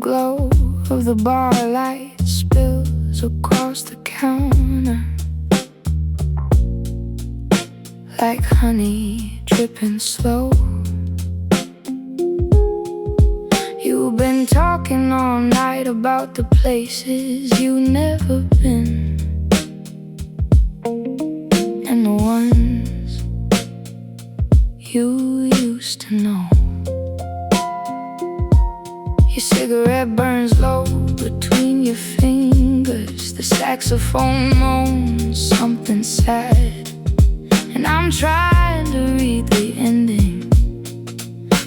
glow of the bar light spills across the counter like honey dripping slow. You've been talking all night about the places you've never been, and the ones you used to know. Your cigarette burns low between your fingers. The saxophone moans something sad, and I'm trying to read the ending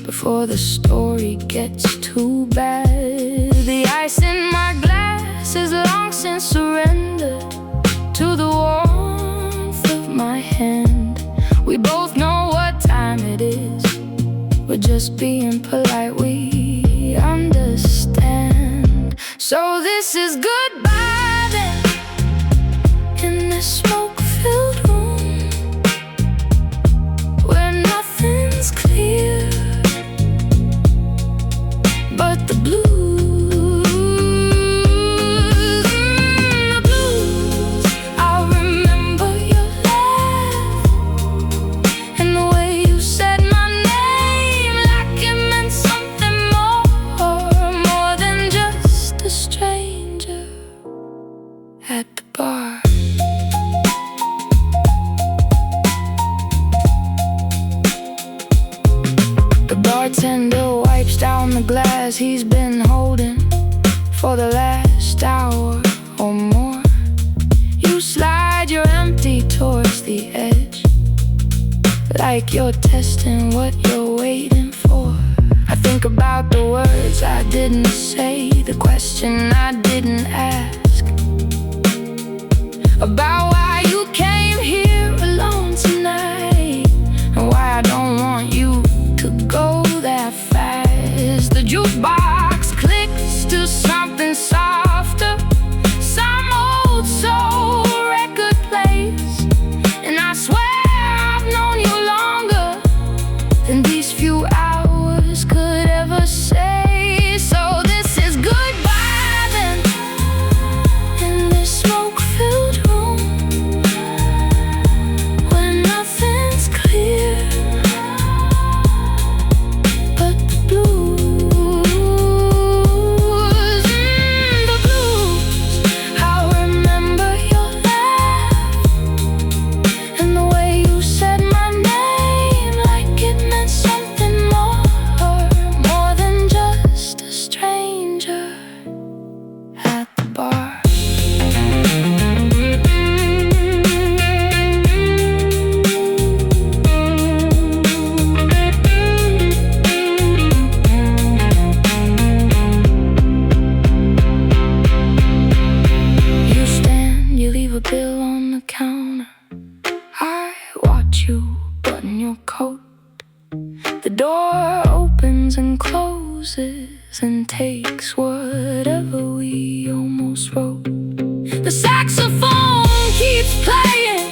before the story gets too bad. The ice in my glass is long since surrendered to the warmth of my hand. We both know what time it is. We're just being polite, we understand. So this is goodbye then, in this smoke-filled room where nothing's clear but the blues. The blues. I remember your laugh and the way you said my name like it meant something more than just a stranger at the bar. The bartender wipes down the glass he's been holding for the last hour or more. You slide your empty towards the edge, like you're testing what you're waiting for. I think about the words I didn't say, the question I didn't ask, about why you came here alone tonight, and why I don't want you to go that fast. The jukebox clicks to something softer, some old soul record plays, and I swear I've known you longer than these few hours could ever say. So this is goodbye then, in this smoke-filled room where nothing's clear but the blues. The blues. I remember your laugh and the way you said my name like it meant something more than just a stranger at the bar. You stand, you leave a bill on the counter. I watch you button your coat. The door opens and closes and takes whatever we almost wrote. The saxophone keeps playing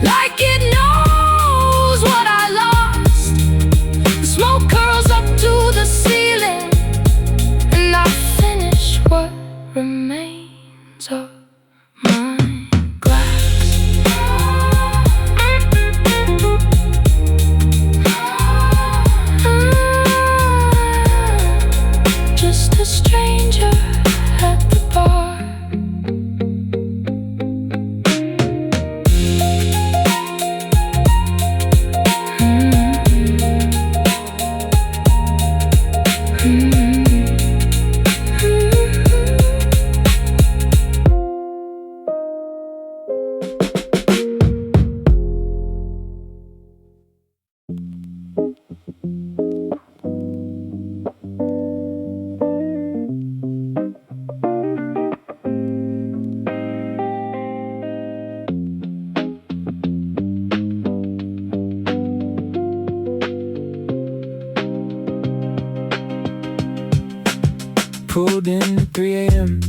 like it knows what I lost. The smoke curls up to the ceiling, and I finish what remains of my glass. Just a stranger at the bar. Pulled in at 3 a.m.,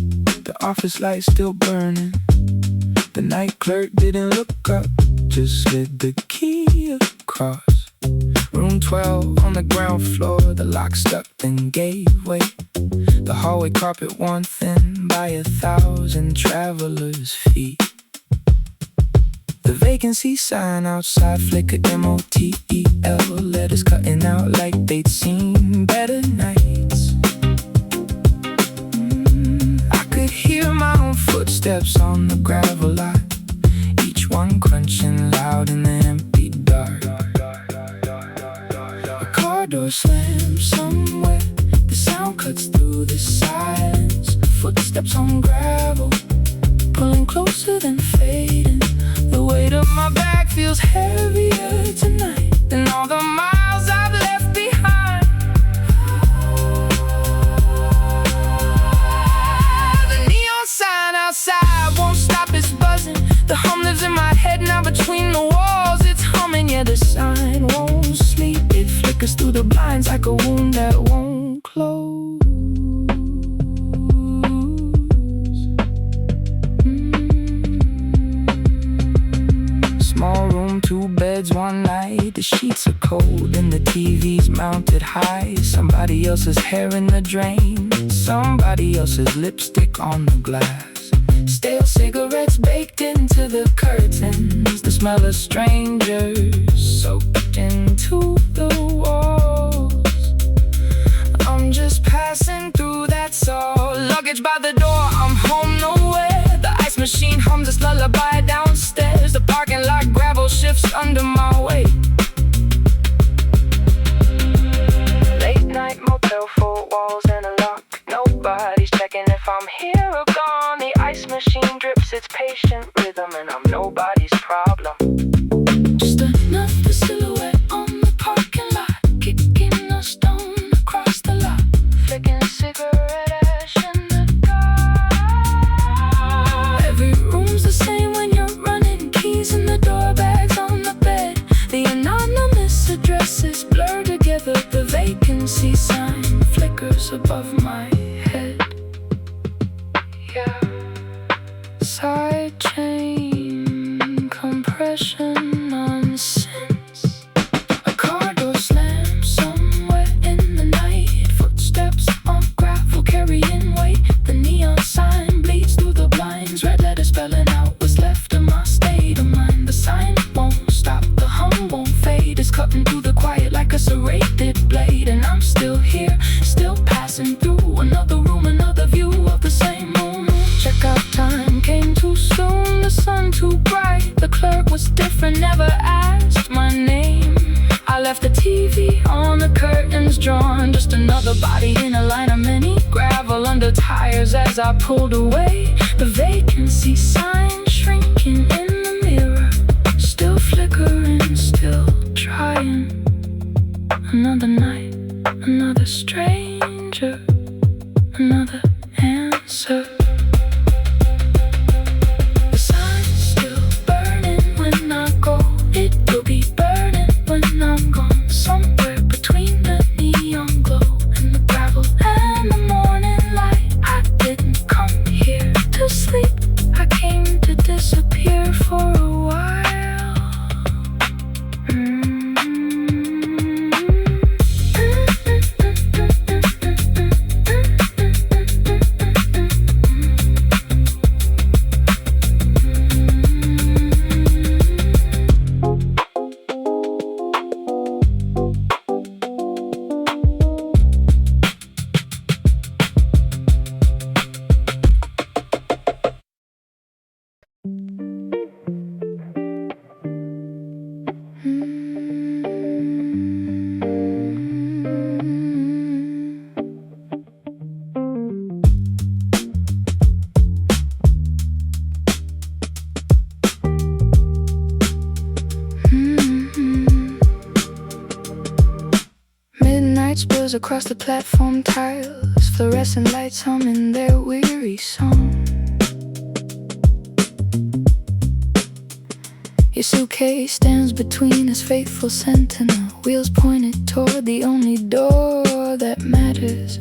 the office light still burning. The night clerk didn't look up, just slid the key across. Room 12 on the ground floor, the lock stuck then gave way. The hallway carpet worn thin by 1,000 travelers' feet. The vacancy sign outside flickered MOTEL. Letters cutting out like they'd seen better nights. I could hear my own footsteps on the gravel lot, each one crunching loud in the empty dark. A car door slams somewhere, the sound cuts through the silence. Footsteps on gravel, pulling closer then fading. The weight of my bag feels heavier tonight than all the miles I've left behind. The neon sign outside won't stop its buzzing. The hum lives in my head now between the walls. It's humming, yeah, the sign won't sleep. It flickers through the blinds like a wound that won't close. Small room, 2 beds, 1 night. The sheets are cold and the TV's mounted high. Somebody else's hair in the drain, somebody else's lipstick on the glass. Stale cigarettes baked into the curtains. The smell of strangers soaked into the walls. I'm just passing through, that's all. Luggage by the door, I'm home nowhere. The ice machine hums its lullaby downstairs. The parking lot gravel shifts under my weight. Late night motel, 4 walls and a lock. Nobody's checking if I'm here or gone. The ice machine drips its patient rhythm, and I'm nobody's problem. Just another silhouette on the parking lot, kicking a stone across the lot, flicking cigarette ash in the dark. Every room's the same when you're running, keys in the door, bags on the bed. The anonymous addresses blur together. The vacancy sign flickers above my head. Yeah. Side chain compression nonsense. A car door slams somewhere in the night. Footsteps on gravel carrying weight. The neon sign bleeds through the blinds. Red letters spelling out what's left of my state of mind. The sign won't stop, the hum won't fade. It's cutting through the quiet like a serrated blade. And I'm still here, still passing through another room, another view of the same room. Checkout time came too soon, the sun too bright. The clerk was different, never asked my name. I left the TV on, the curtains drawn. Just another body in a line of many. Gravel under tires as I pulled away. The vacancy sign shrinking in the mirror, still flickering, still trying. Another night, another stranger, another answer. The sign's still burning when I go. It will be burning when I'm gone. Somewhere between the neon glow and the gravel and the morning light. I didn't come here to sleep, I came to disappear for a while. Spills across the platform tiles, fluorescent lights humming their weary song. Your suitcase stands between us, faithful sentinel, wheels pointed toward the only door that matters.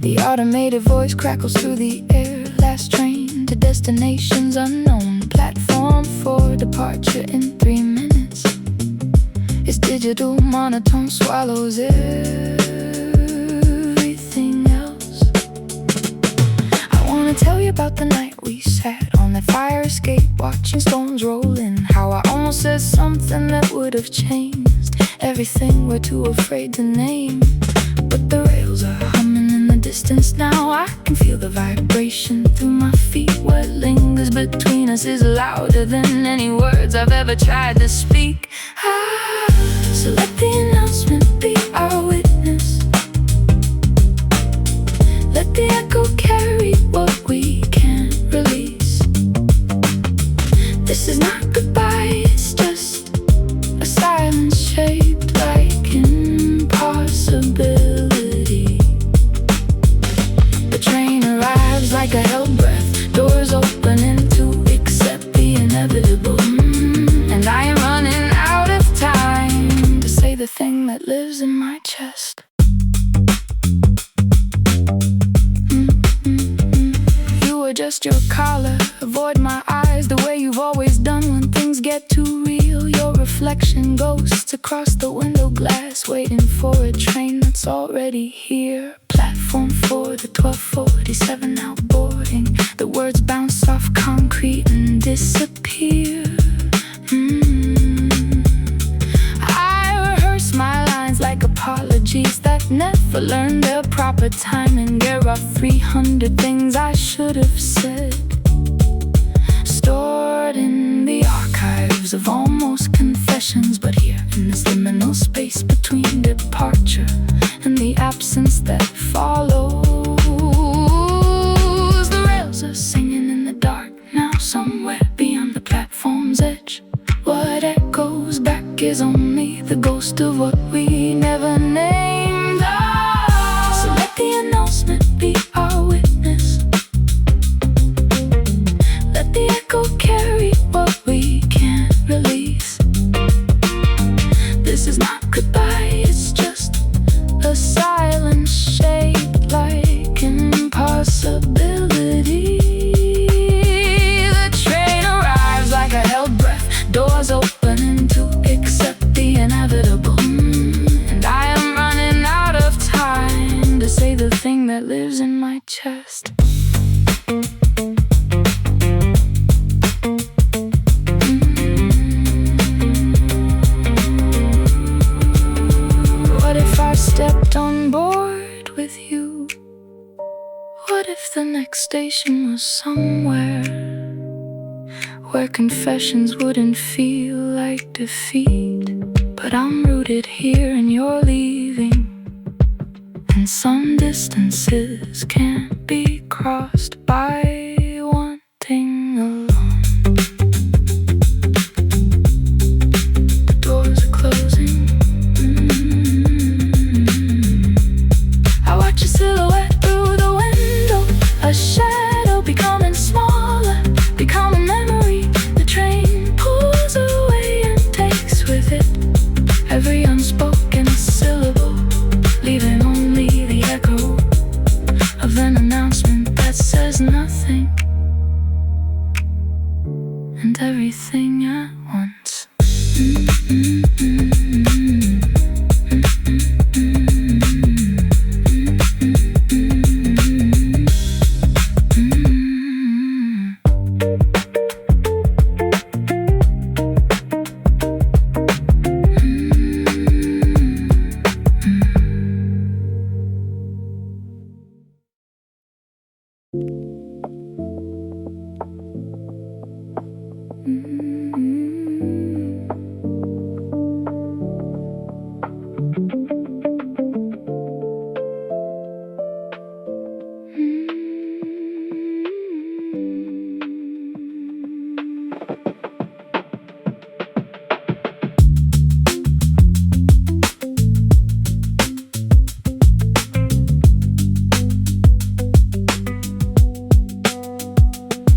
The automated voice crackles through the air. Last train to destinations unknown, platform for departure in 3 minutes. It's digital monotone swallows everything else. I wanna tell you about the night we sat on the fire escape, watching stones roll in. How I almost said something that would have changed everything we're too afraid to name. But the rails are humming in the distance now. I can feel the vibration through my feet. What lingers between us is louder than any words I've ever tried to speak. So let the announcement be our witness. Let the echo carry what we can't release. This is not goodbye, it's just a silence shaped like impossibility. The train arrives like a held breath, doors opening to accept the inevitable. And I am running out of time to say the thing that lives in my chest. You adjust your collar, avoid my eyes the way you've always done when things get too real. Your reflection ghosts across the window glass, waiting for a train that's already here. Platform 4, the 1247 outboarding. The words bounce off concrete and disappear. I rehearse my lines like apologies that never learned their proper timing. There are 300 things I should have said, stored in the archives of almost confessions. But here, in this liminal space between departure and the absence that follows, the rails are singing in the dark now, somewhere beyond the platform's edge. What echoes back is only the ghost of what we never named. So let the announcement be our witness. Let the echo carry what we can't release. This is not goodbye, it's just a silence shaped like impossibility. The train arrives like a held breath, doors opening to accept the inevitable. And I am running out of time to say the thing that lives in my chest. What if I stepped on board with you? What if the next station was somewhere where confessions wouldn't feel like defeat? But I'm rooted here and you're leaving, and some distances can't be crossed by wanting alone. The doors are closing. I watch a silhouette through the window, a shadow becoming smaller, becoming memory. The train pulls away and takes with it every unspoken syllable, leaving only the echo of an announcement that says nothing and everything at once.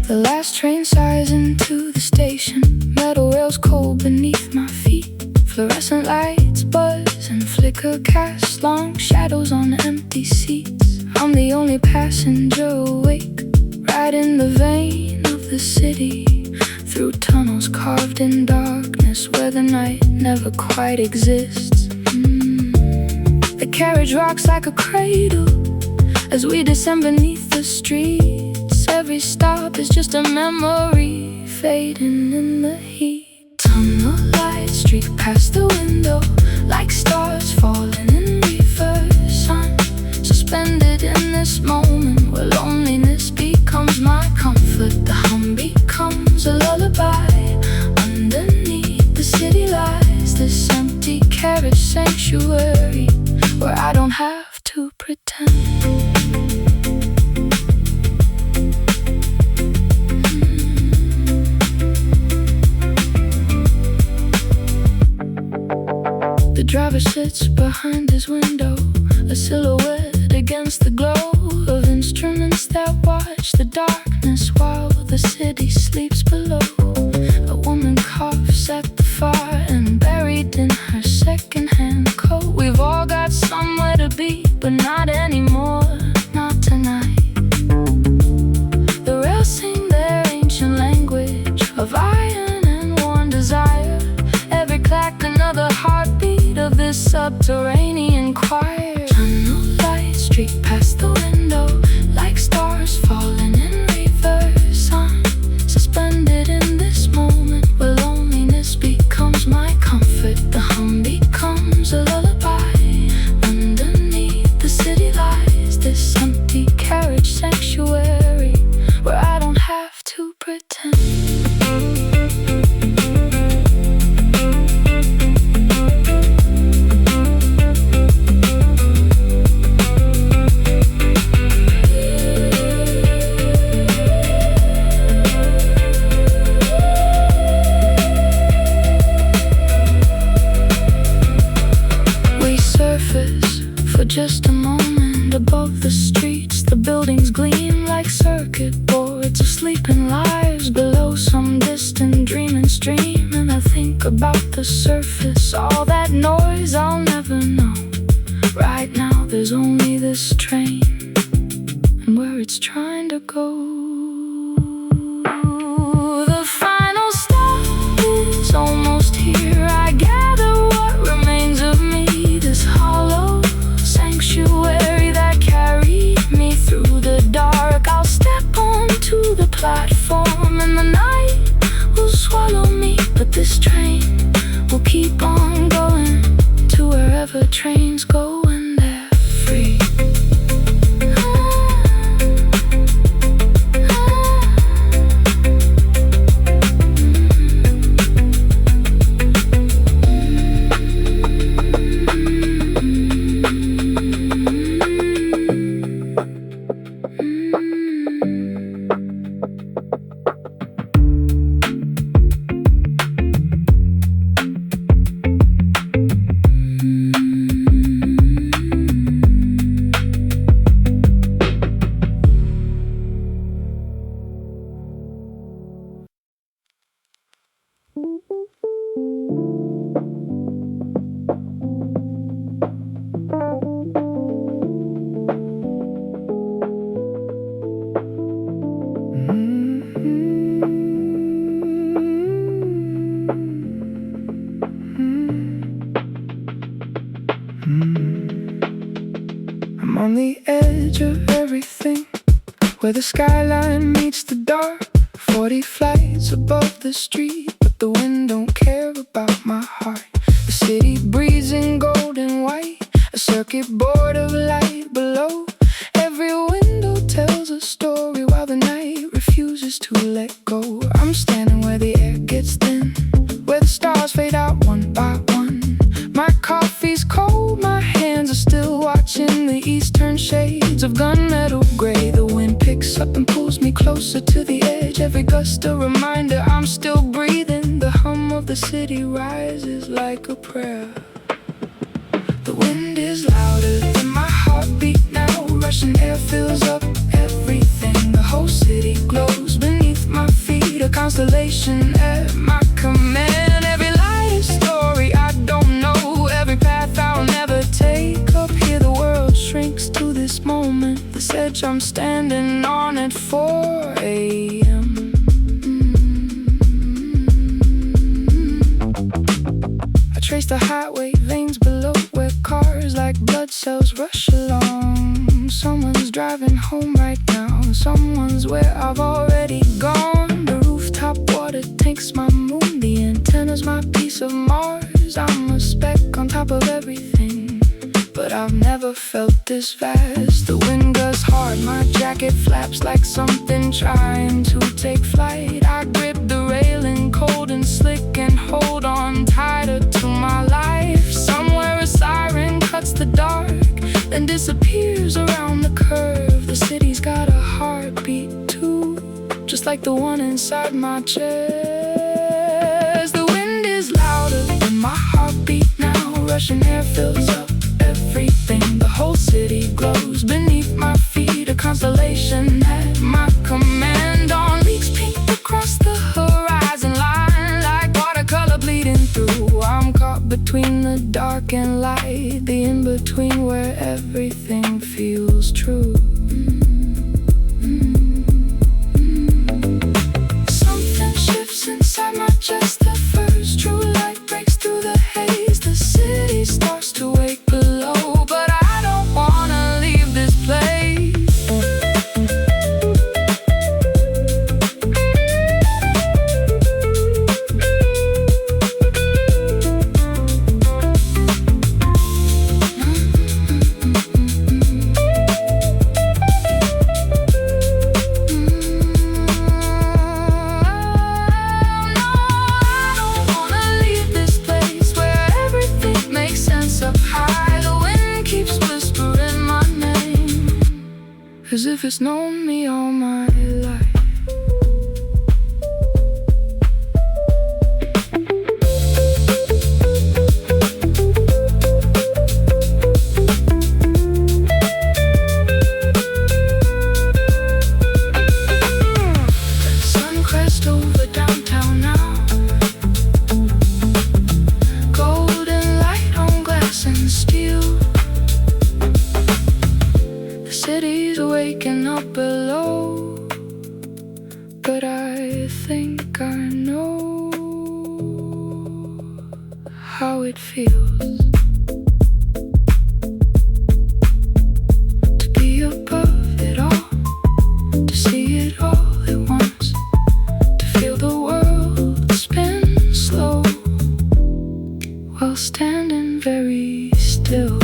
The last train sighs into the station, metal rails cold beneath my feet. Fluorescent lights buzz and flicker, cast long shadows on empty seats. I'm the only passenger awake, right in the vein of the city, through tunnels carved in darkness. darkness where the night never quite exists. The carriage rocks like a cradle as we descend beneath the streets. Every stop is just a memory fading in the heat. Tunnel lights streak past the window like stars falling in reverse. I'm suspended in this moment where loneliness becomes my comfort. The hum becomes a lullaby. Underneath the city lies this empty carriage sanctuary where I don't have to pretend. The driver sits behind his window, a silhouette against the glow of instruments that watch the darkness while the city sleeps below. A woman coughs at the fire and buried in her second-hand coat. We've all got somewhere to be, but not anymore, not tonight. The rails sing their ancient language of iron and worn desire. Every clack another heartbeat of this subterranean choir. Tunnel lights streak past the window like stars falling in reverse. I'm suspended in this moment where loneliness becomes my comfort. The hum becomes a lullaby. Underneath the city lies this empty carriage sanctuary where I don't have to pretend. For just a moment above the streets, the buildings gleam like circuit boards of sleeping lives below some distant dreaming stream. And I think about the surface, all that noise I'll never know. Right now there's only this train and where it's trying to go. The final stop is almost here. I gather what remains of me, this hollow sanctuary that carried me through the dark. I'll step onto the platform and the night will swallow me, but this train will keep on going to wherever trains go when they're free. I'm on the edge of everything, where the skyline meets the dark. 40 flights above the street, but the wind don't care about my heart. The city breathes in gold and white, a circuit board of light below. Every window tells a story while the night refuses to let go. I'm standing where the air gets thin, where the stars fade out one by one. My coffee's cold, my hands are still watching the eastern shades of gunmetal gray. The wind picks up and pulls me closer to the edge. Every gust a reminder I'm still breathing. The hum of the city rises like a prayer. The wind is louder than my heartbeat now. Russian air fills up everything. The whole city glows beneath my feet, a constellation at my command. Every light is story I don't know, every path I'll never take. Up here the world shrinks to this moment, this edge I'm standing on at 4 a.m. next to highway veins below, where cars like blood cells rush along. Someone's driving home right now, someone's where I've already gone. The rooftop water tanks my moon, the antenna's my piece of Mars. I'm a speck on top of everything, but I've never felt this vast. The wind gusts hard, my jacket flaps like something trying to take flight. I grip the railing, cold and slick, and hold on tighter to my life. Somewhere a siren cuts the dark, then disappears around the curve. The city's got a heartbeat too, just like the one inside my chest. The wind is louder than my heartbeat now. Russian air fills up everything. The whole city glows beneath my feet, a constellation at my command. On leaks pink across the horizon line, like watercolor bleeding through. I'm caught between the dark and light, the in-between where everything feels true. Something shifts inside my chest. The first true light breaks through the haze. The city starts to wake below, but I don't wanna leave this place. As if it's known me all my life. Sun crest over downtown now, golden light on glass and steel. The city's waking up below, but I think I know how it feels to be above it all, to see it all at once, to feel the world spin slow while standing very still.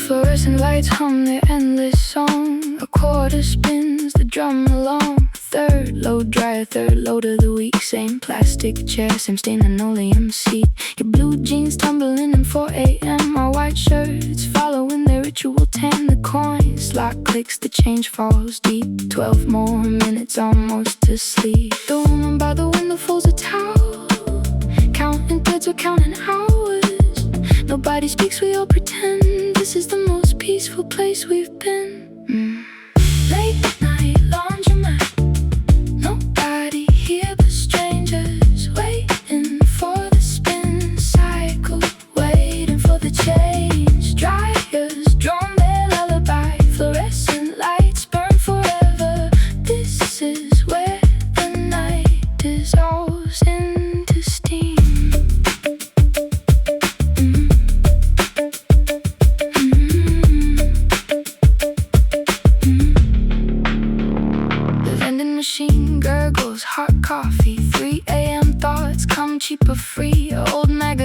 Fluorescent lights hum their endless song. A quarter spins the drum along. Third load dryer, third load of the week. Same plastic chair, same stained linoleum seat. Your blue jeans tumbling in 4 a.m. My white shirts following their ritual tan. The coin slot clicks, the change falls deep. 12 more minutes almost to sleep. The woman by the window folds a towel, counting threads or counting hours. Nobody speaks, we all pretend this is the most peaceful place we've been. Late night laundromat, nobody here but strangers, waiting for the spin cycle, waiting for the change. Dryers drone their lullaby, fluorescent lights burn forever. This is where the night dissolves into steam. Machine gurgles hot coffee. 3 a.m. thoughts come cheap or free. Old magazine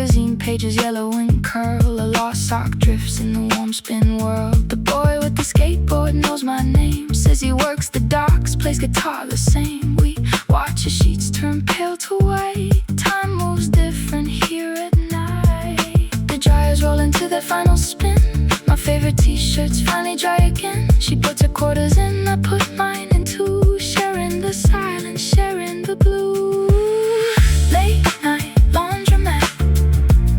drifts in the warm spin world. The boy with the skateboard knows my name, says he works the docks, plays guitar the same. We watch as sheets turn pale to white. Time moves different here at night. The dryers roll into their final spin. My favorite t-shirts finally dry again. She puts her quarters in, I put mine in too. Sharing the silence, sharing the blue. Late night laundromat,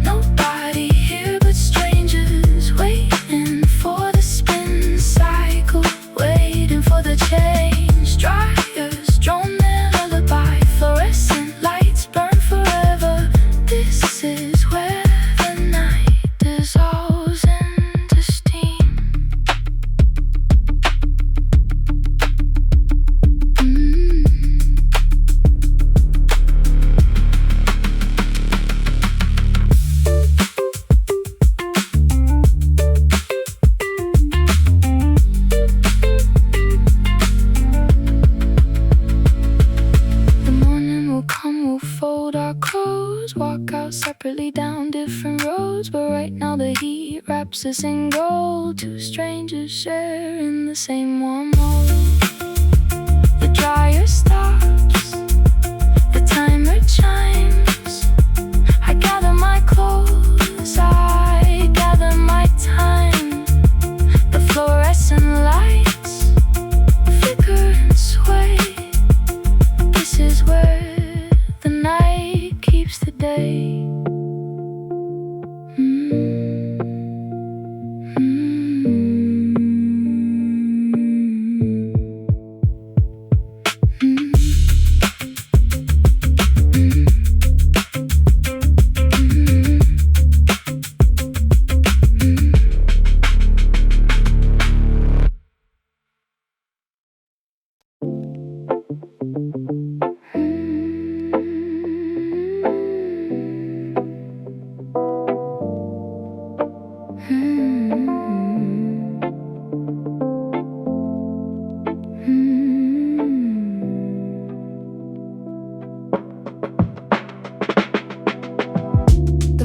nobody here but strangers, waiting for the spin cycle, waiting for the change. Dryers drone their lullaby, fluorescent lights burn forever. This is where the night dissolves into steam. Fold our clothes, walk out separately down different roads, but right now the heat wraps us in gold. Two strangers sharing the same warm mold. The dryer stops, the timer chimes. I gather my clothes, I gather my time. The fluorescent lights flicker and sway. This is where the night keeps the day.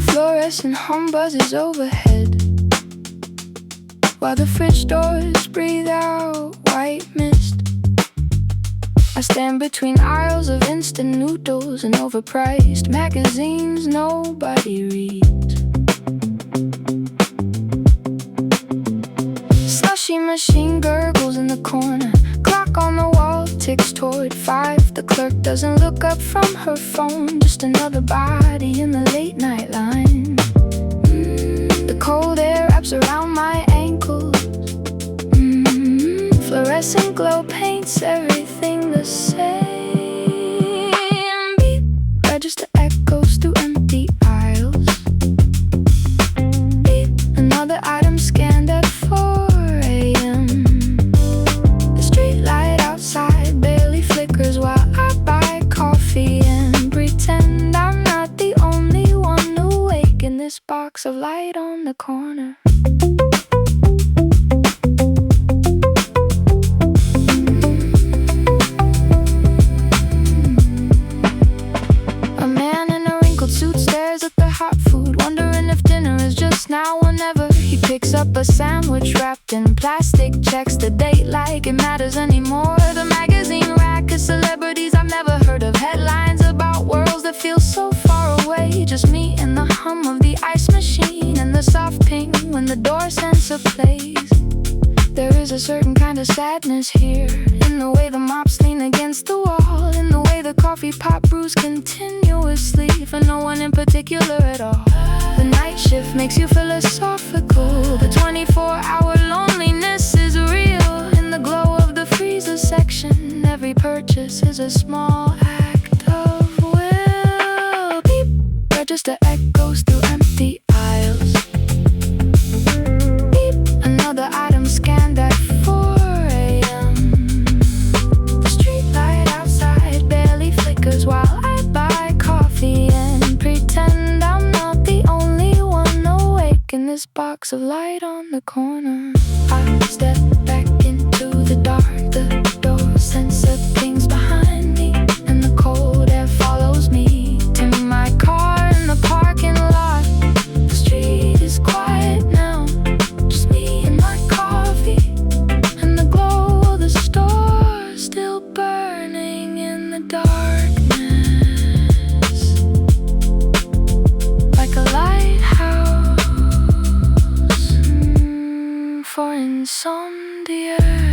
Fluorescent hum buzzes overhead, while the fridge doors breathe out white mist. I stand between aisles of instant noodles and overpriced magazines nobody reads. Slushy machine gurgles in the corner. Clock on the wall ticks toward 5. The clerk doesn't look up from her phone. Just another body in the late night line. The cold air wraps around my ankles. Fluorescent glow paints everything the same. Beep, register echoes through empty aisles. Beep, another item scanned at 4 a.m. The street light outside barely flickers while I buy coffee and pretend I'm not the only one awake in this box of light on the corner. A man in a wrinkled suit stares at the hot food, wondering if dinner is just now or never. He picks up a sandwich wrapped in plastic, checks the date like it matters anymore. The magazine rack is celebrities I've never heard of, headlines about worlds that feel so far away. Just me and the hum of the ice machine and the soft ping when the door sensor plays. There is a certain kind of sadness here, in the way the mops lean against the wall, in the way the coffee pot brews continuously for no one in particular at all. The night shift makes you philosophical. The 24-hour loneliness is real. In the glow of the freezer section, every purchase is a small act of will. Beep, register echoes through empty aisles. Beep, another item scanned at 4 a.m. The street light outside barely flickers while I buy coffee and pretend I'm not the only one awake in this box of light on the corner. I step back into the dark, the door sensor pings behind me, and the cold air follows me to my car in the parking lot. The street is quiet now, for insomniacs.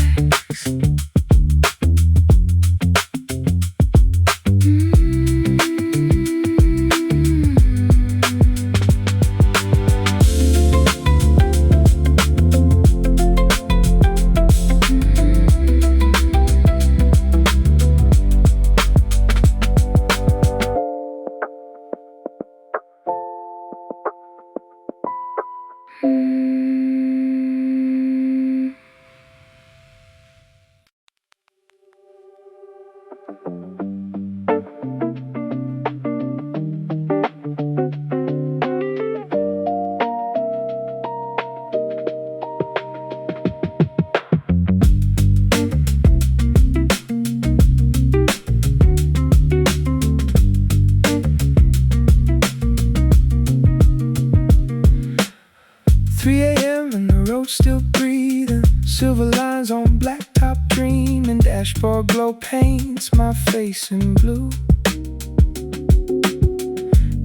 Still breathing, silver lines on blacktop dreaming, dashboard glow paints my face in blue.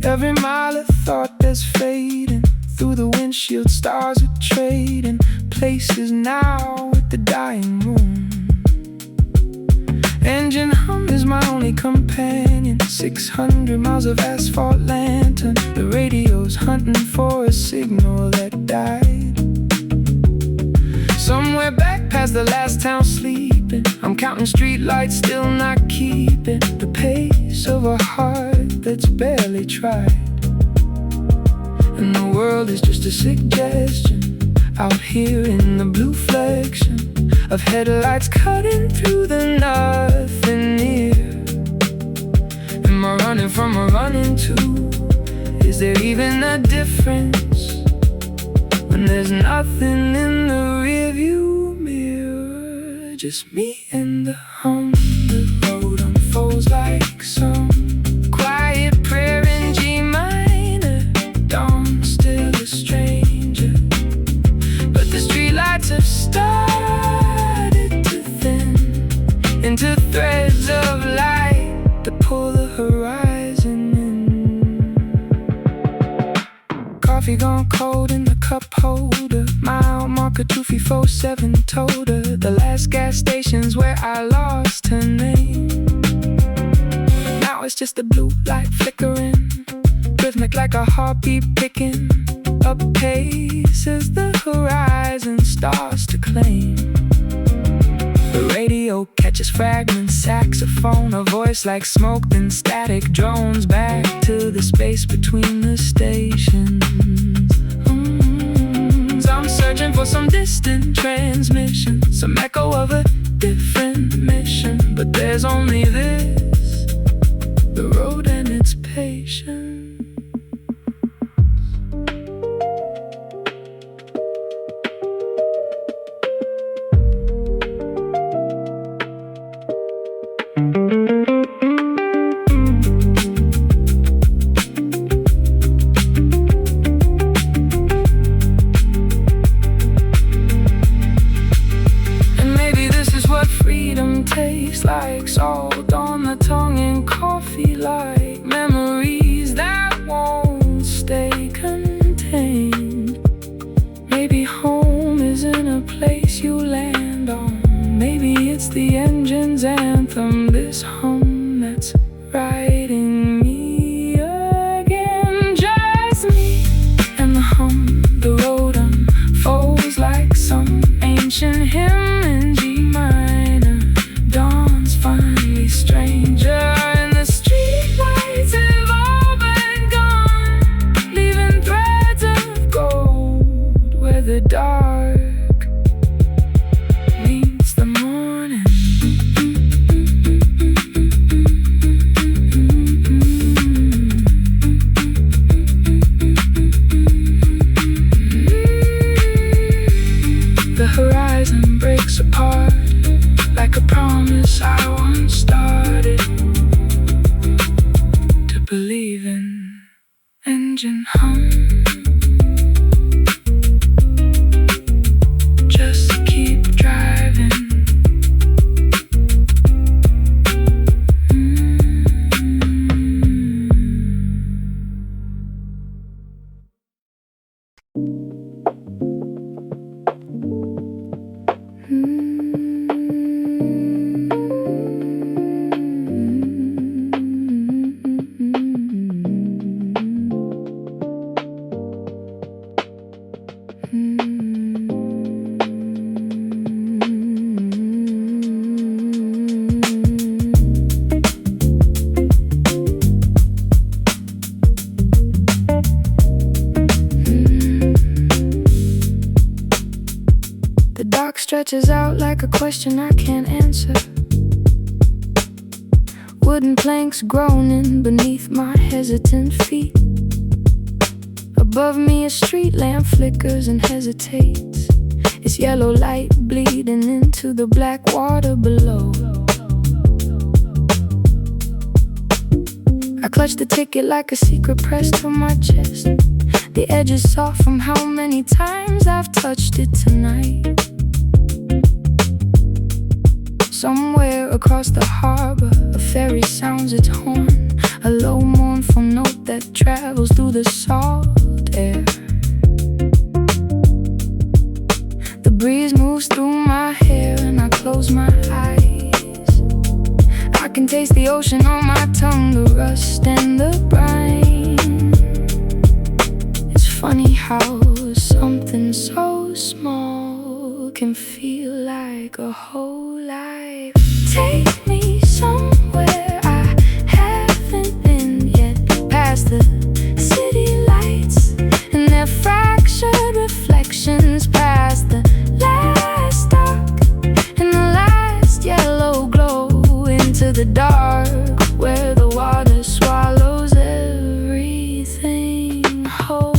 Every mile of thought that's fading, through the windshield stars are trading places now with the dying moon. Engine hum is my only companion, 600 miles of asphalt lantern. The radio's hunting for a signal that died. Somewhere back past the last town sleeping, I'm counting streetlights, still not keeping the pace of a heart that's barely tried. And the world is just a suggestion out here in the blue flexion of headlights cutting through the nothing near. Am I running from a running to? Is there even a difference when there's nothing in the rearview mirror? Just me and the hum. The road unfolds like some quiet prayer in G minor. Dawn still a stranger, but the streetlights have started to thin into threads of light that pull the horizon in. Coffee gone cold in the cup holder, mile marker 2347 told her. The last gas station's where I lost her name. Now it's just the blue light flickering, rhythmic like a heartbeat picking up pace as the horizon starts to claim. The radio catches fragments, saxophone, a voice like smoke, then static drones back to the space between the stations. I'm searching for some distant transmission, some echo of a different mission. But there's only this, the road and its patience. Tastes like salt on the tongue and coffee like memories that won't stay contained. Maybe home isn't a place you land on. Maybe it's the engine's anthem, this hum that's writing me again. Just me and the hum. The road unfolds like some ancient hymn in G minor. Dawn's finally stranger, and the streetlights have all been gone, leaving threads of gold where the dark meets the morning. The horizon breaks apart like a promise I once started to believe in. Engine hum, just keep driving. stretches out like a question I can't answer. Wooden planks groaning beneath my hesitant feet. Above me a street lamp flickers and hesitates, its yellow light bleeding into the black water below. I clutch the ticket like a secret pressed to my chest. The edge is soft from how many times I've touched it tonight. Somewhere across the harbor, a ferry sounds its horn, a low mournful note that travels through the salt air. The breeze moves through my hair and I close my eyes. I can taste the ocean on my tongue, the rust and the brine. It's funny how something so small can feel like a whole life. Take me somewhere I haven't been yet, past the city lights and their fractured reflections, past the last dark and the last yellow glow, into the dark where the water swallows everything whole.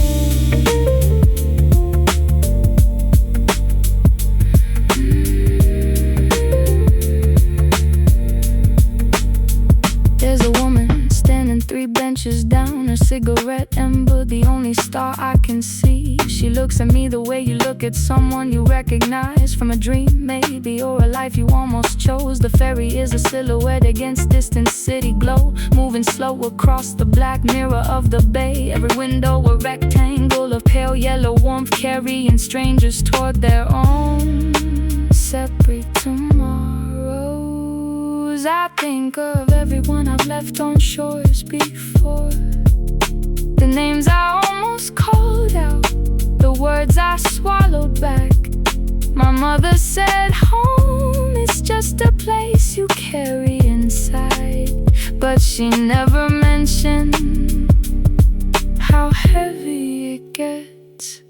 There's a woman standing 3 benches down, a cigarette ember the only star I can see. She looks at me the way you look at someone you recognize from a dream maybe, or a life you almost chose. The ferry is a silhouette against distant city glow, moving slow across the black mirror of the bay. Every window a rectangle of pale yellow warmth, carrying strangers toward their own separate tomorrows. I think of everyone I've left on shores before, the names I almost called out, the words I swallowed back. My mother said home is just a place you carry inside, but she never mentioned how heavy it gets.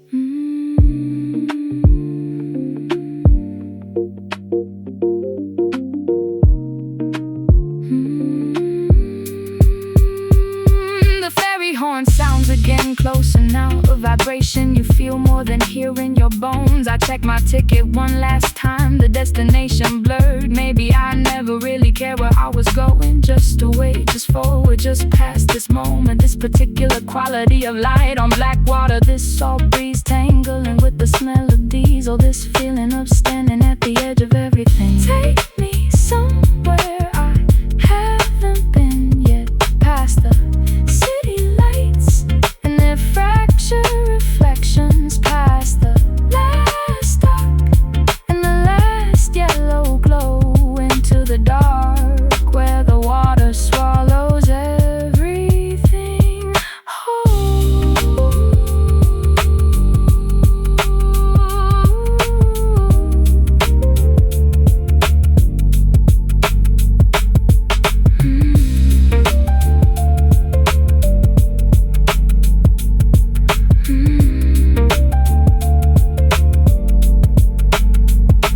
The ferry horn sounds again, closer now, a vibration you feel more than here in your bones. I check my ticket one last time, the destination blurred. Maybe I never really cared where I was going, just away, just forward, just past this moment, this particular quality of light on black water, this salt breeze tangling with the smell of diesel, this feeling of standing at the edge of everything. Take me somewhere I haven't been yet, past the city lights and their fractured reflections, past the last dark and the last yellow glow, into the dark where the water swallows everything whole.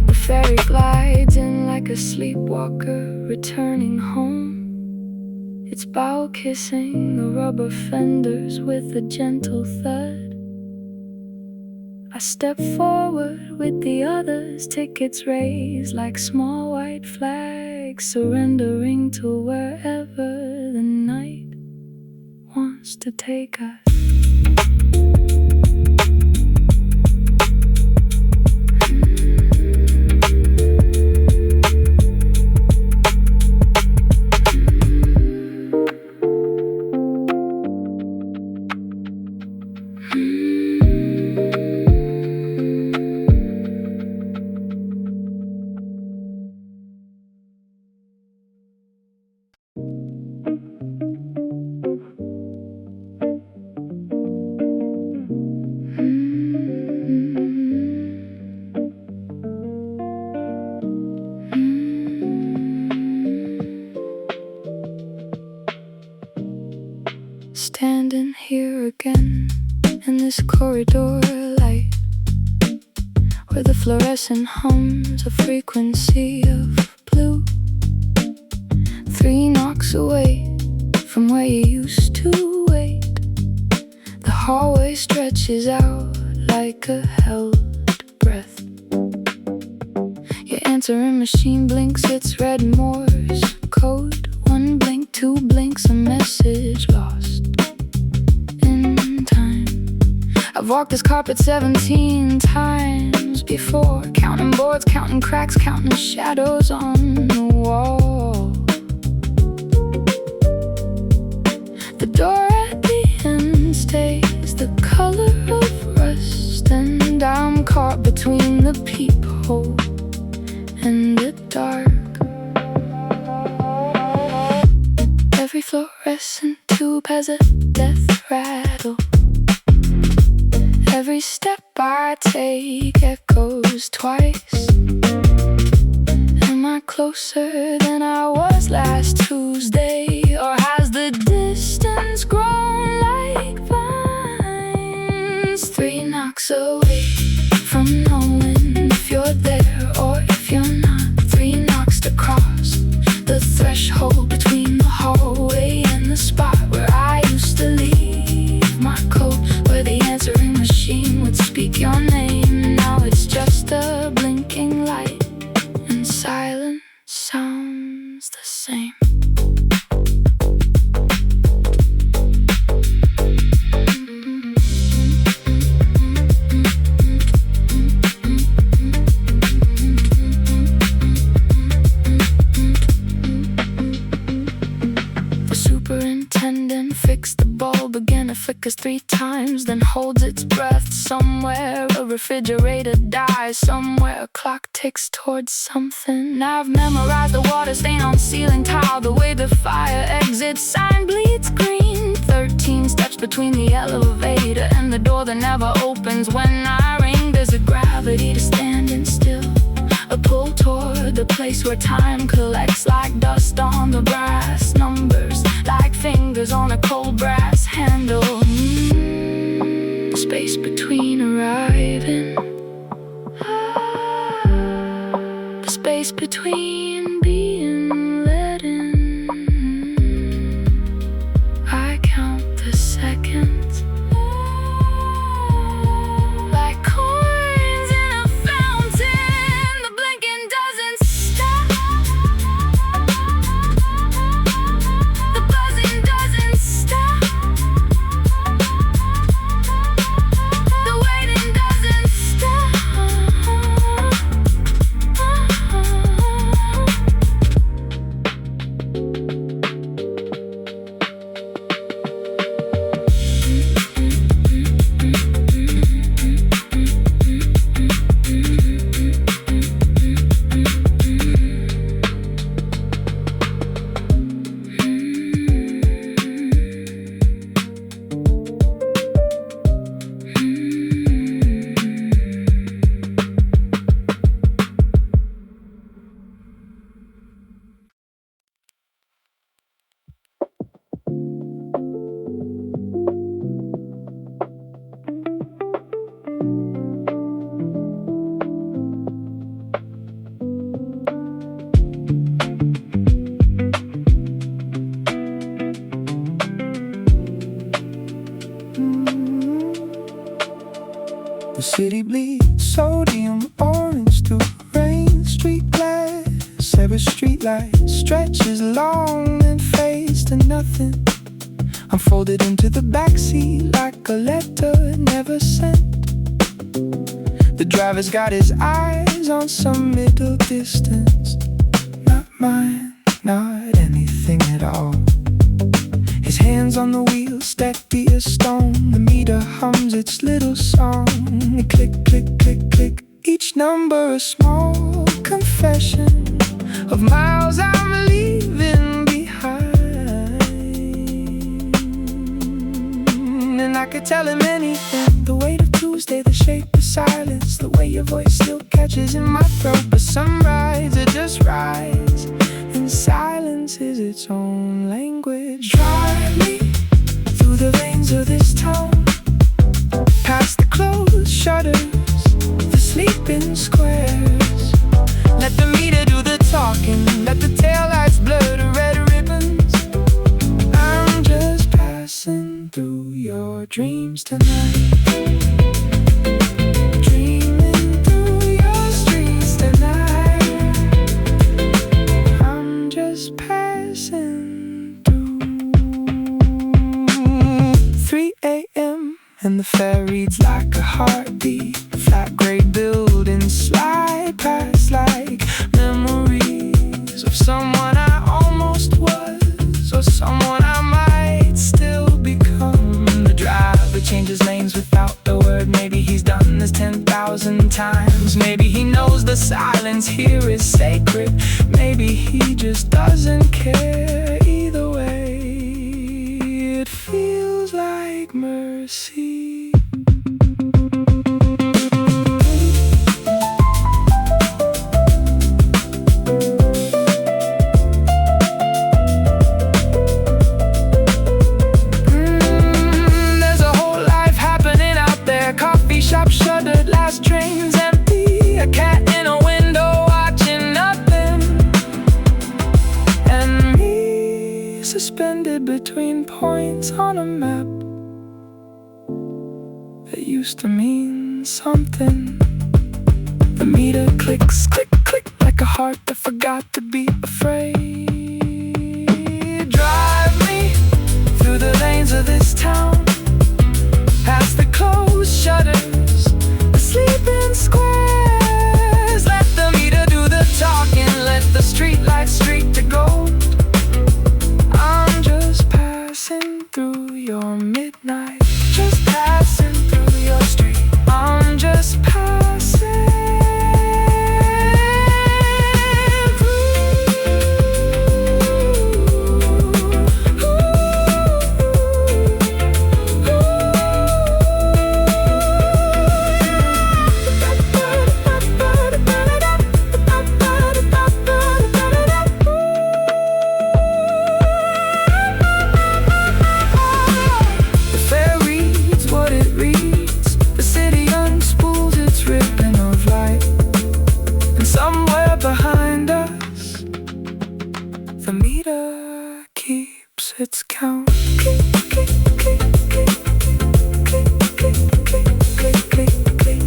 The ferry glides in like a sleepwalker returning home, its bow kissing the rubber fenders with a gentle thud. I step forward with the others, tickets raised like small white flags, surrendering to wherever the night wants to take us. Standing here again in this corridor light, where the fluorescent hums a frequency of blue. 3 knocks away from where you used to wait. The hallway stretches out like a held breath. Your answering machine blinks its red Morse code. 1 blink, 2 blinks, a message lost in time. I've walked this carpet 17 times before, counting boards, counting cracks, counting shadows on the wall. The door at the end stays the color of rust, and I'm caught between the peephole and the dark. Every fluorescent tube has a death rattle. Every step I take echoes twice. Am I closer than I was last Tuesday, or has the distance grown like vines? 3 knocks away from knowing if you're there or if you're not. 3 knocks to cross the threshold between the hallway and the spot where I used to leave my coat, where the answering machine would speak your name. Now it's just a blinking light, and silence sounds the same. Superintendent fixed the bulb again. It flickers 3 times, then holds its breath. Somewhere a refrigerator dies. Somewhere a clock ticks towards something. I've memorized the water stain on ceiling tile, the way the fire exit sign bleeds green. 13 steps between the elevator and the door that never opens. When I ring, there's a gravity to standing still, a pull toward the place where time collects like dust on the brass. Numbers like fingers on a cold brass handle. Space between arriving, the space between being let in. I count the seconds like coins in a fountain. The blinking doesn't stop, the buzzing doesn't stop, the waiting doesn't stop. The city bleeds sodium orange through rain. Street glass, every street light stretches long and fades to nothing. I'm folded into the backseat like a letter never sent. The driver's got his eyes on some middle distance. Not mine, not anything at all. His hands on the wheel, steady as stone. The meter hums its little song. Click, click, click, click. Each number a small confession of miles I'm leaving behind. And I could tell him anything. The weight of Tuesday, the shape of silence, the way your voice still catches in my throat. But sunrise, it just rides, and silence is its own language. Drive me through the veins of this town, past the closed shutters, the sleeping squares. Let the meter do the talking, let the taillights blur the red ribbons. I'm just passing through your dreams tonight. Dreaming through your streets tonight. I'm just passing through. 3 a.m. and the fair reads like a heartbeat. Flat gray buildings slide past like memories of someone I almost was, or someone I might still become. The driver changes lanes without a word. Maybe he's done this 10,000 times. Maybe he knows the silence here is sacred. Maybe he just doesn't care. Either way, it feels like mercy. Shop shuttered, last train's empty. A cat in a window watching nothing. And me suspended between points on a map that used to mean something. The meter clicks, click, click, like a heart that forgot to be afraid. Drive me through the lanes of this town, past the closed shutters, the sleeping squares. Let the meter do the talking, let the street lights streak to gold. I'm just passing through your midnight, just passing through your street. I'm just passing its count. Click, click, click, click, click, click, click, click, click, click.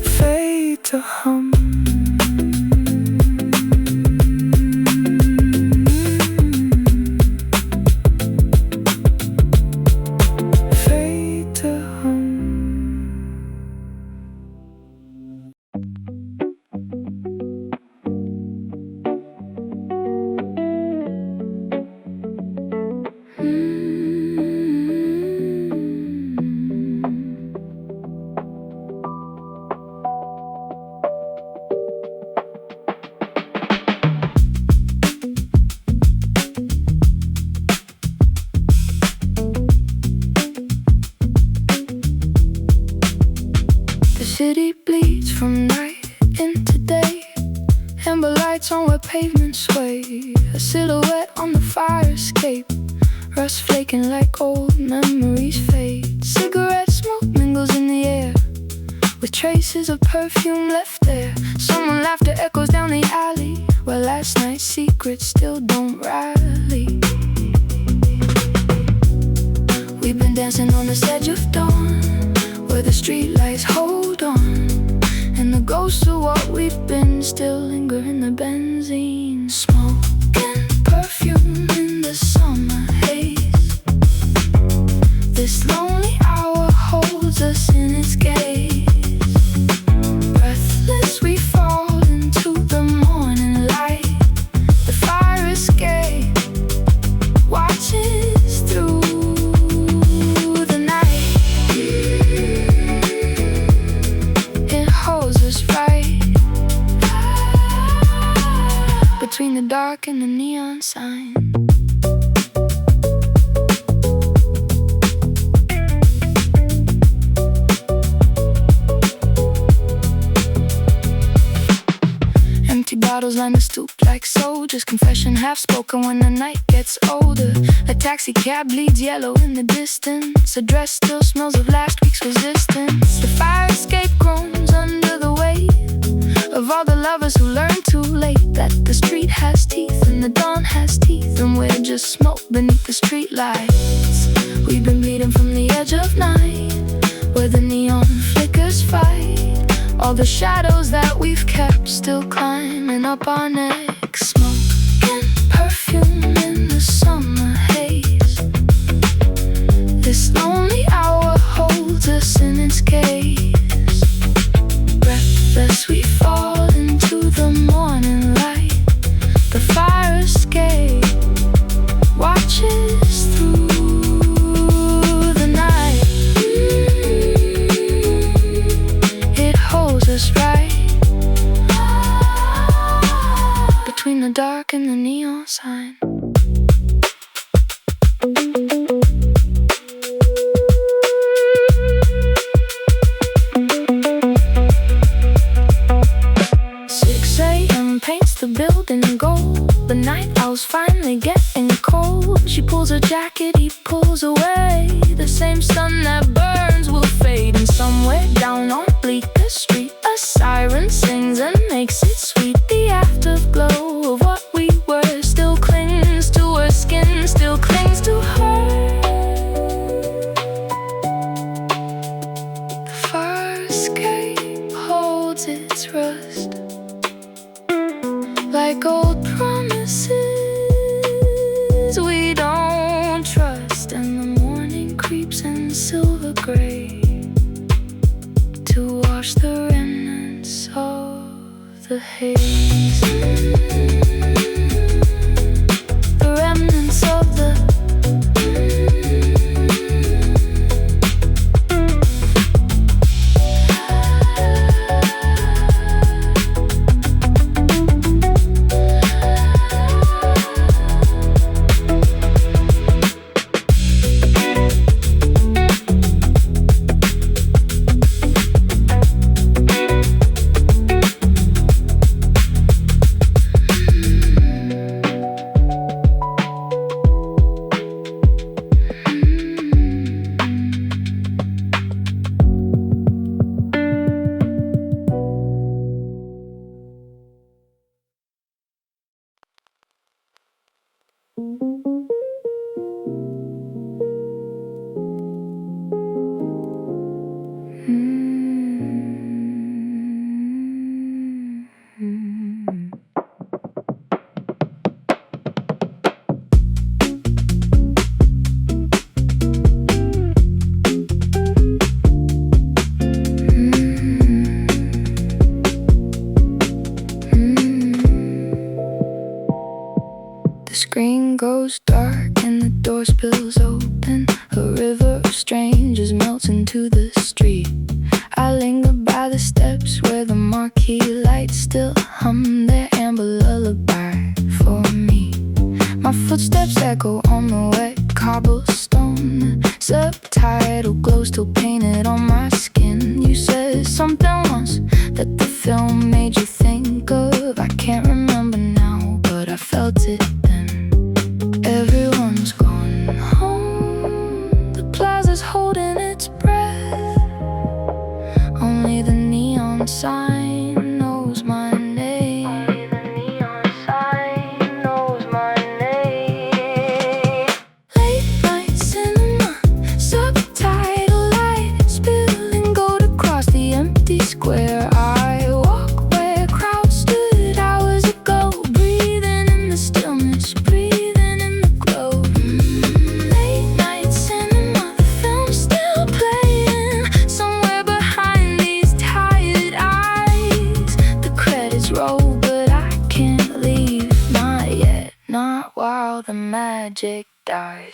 Fade to hum. Fade to hum. The city bleeds from night into day. Amber lights on where pavements sway. A silhouette on the fire escape. Rust flaking like old memories fade. Cigarette smoke mingles in the air, with traces of perfume left there. Someone laughter echoes down the alley, where last night's secrets still don't rally. We've been dancing on this edge of dawn, where the streetlights hold on, and the ghosts of what we've been still linger in the benzene smoke and perfume in the summer haze. This lonely hour holds us in its gaze. Breathless we fall into the morning light. The fire escape watches through the night. It holds us right between the dark and the neon sign. Empty bottle shadows line the stoop like soldiers. Confession half spoken when the night gets older. A taxi cab bleeds yellow in the distance. A dress still smells of last week's resistance. The fire escape groans under the weight of all the lovers who learned too late that the street has teeth and the dawn has teeth, and we're just smoke beneath the street lights. We've been bleeding from the edge of night, where the neon flickers fight. All the shadows that we've kept still climbing up our necks. Smoke and perfume in the summer haze. This lonely hour holds us in its gaze. Breathless we fall into the morning light. The fire escape watches through the night. It holds us right between the dark and the neon sign. 6 a.m. paints the building gold. The night owl's finally getting cold. She pulls her jacket, he pulls away. The same sun that burns will fade, and somewhere down on Bleecker Street a siren sings and makes it sweet. The afterglow of what we were still clings to her skin, still clings to her. The fire escape holds its rust like old promises we don't trust. And the morning creeps in silver gray to wash the remnants of the haze. The remnants of the the screen goes dark and the door spills open. A river of strangers melts into the street. I linger by the steps where the marquee lights still hum their amber lullaby for me. My footsteps echo on the wet cobblestone. Subtitle glow still painted on my skin. You said something once that the film made you think of. I can't remember now, but I felt it then. Everyone's gone home. The plaza's holding its breath. Only the neon sign knows my name. Only the neon sign knows my name. Late night cinema, subtitle light spilling gold across the empty square. I walk where crowds stood hours ago, breathing in the stillness, breathing in the glow. Late night cinema, the film's still playing somewhere behind these tired eyes. The credits roll, but I can't leave, not yet, not while the magic dies.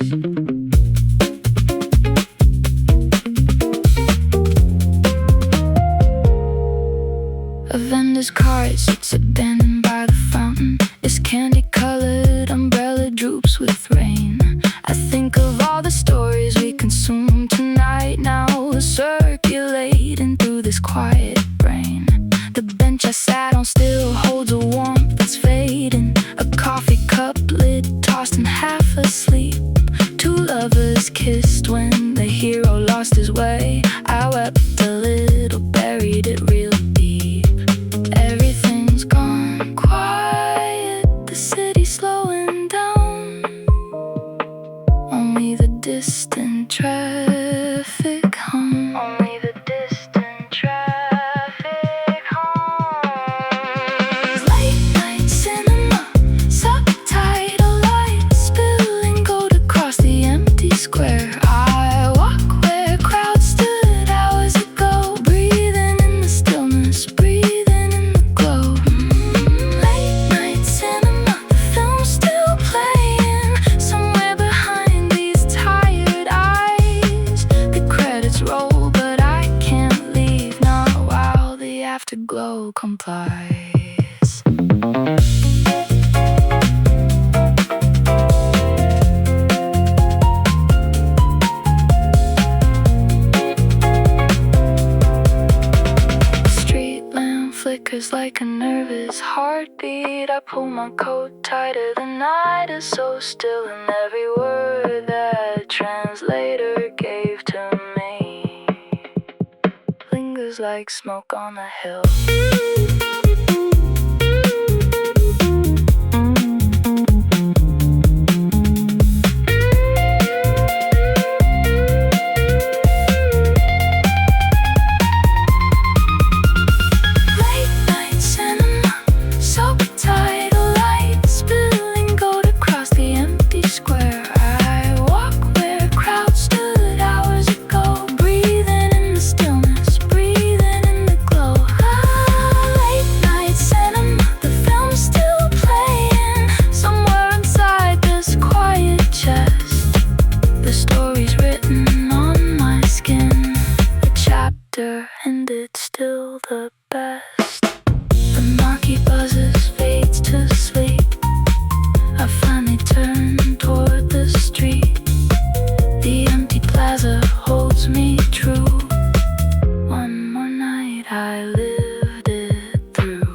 A vendor's cart sits abandoned by the fountain. Its candy-colored umbrella droops with rain. I think of all the stories we consume tonight, now circulating through this quiet brain. The bench I sat on still holds a warmth. The half asleep. Two lovers kissed when the hero lost his way. I wept a little, buried it real deep. Everything's gone quiet, the city's slowing down. Only the distant traffic hum. Only the distant traffic hum. Late night cinema, subtitle lights spilling gold across the empty square. I walk where crowds stood hours ago, breathing in the stillness, breathing in the glow. Late night cinema, the film's still playing somewhere behind these tired eyes. The credits roll, but I can't leave, not while the afterglow complies. Street lamp flickers like a nervous heartbeat. I pull my coat tighter, the night is so still, and every word that translator gave to me lingers like smoke on a hill. Late night cinema, subtitle lights spilling gold across the empty square. I walk where crowds stood hours ago, breathing in the stillness, breathing in the glow. Late night cinema, the film's still playing somewhere inside this quiet chest. The story's written on my skin, a chapter ended, still the best. The marquee buzzes, fades to sleep. I finally turn toward the street. The empty plaza holds me true. One more night I lived it through.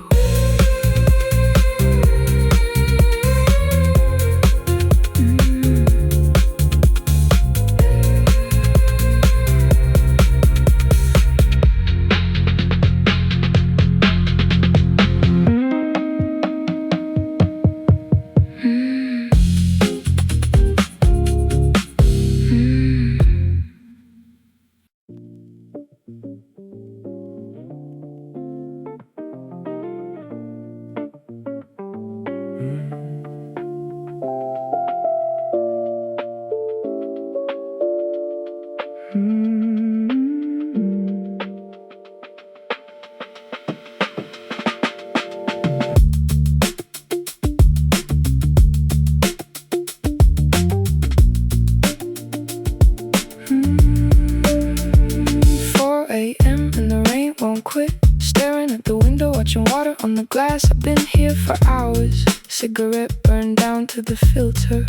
Staring at the window, watching water on the glass. I've been here for hours. Cigarette burned down to the filter.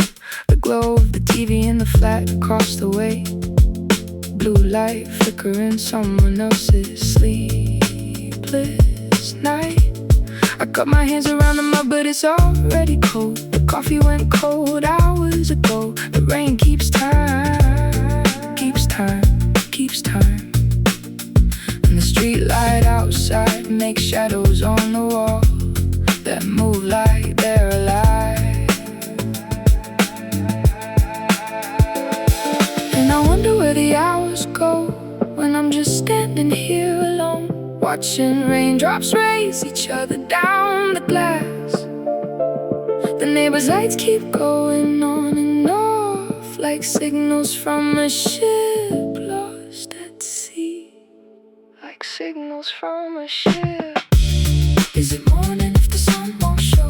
The glow of the TV in the flat across the way. Blue light flickering someone else's sleepless night. I got my hands around the mud, but it's already cold. The coffee went cold hours ago. The rain keeps time, keeps time, keeps time. And the street light outside makes shadows on the wall that move like they're alive. And I wonder where the hours go when I'm just standing here alone, watching raindrops race each other down the glass. The neighbors' lights keep going on and off like signals from a ship lost at sea. Like signals from a ship. Is it morning if the sun won't show?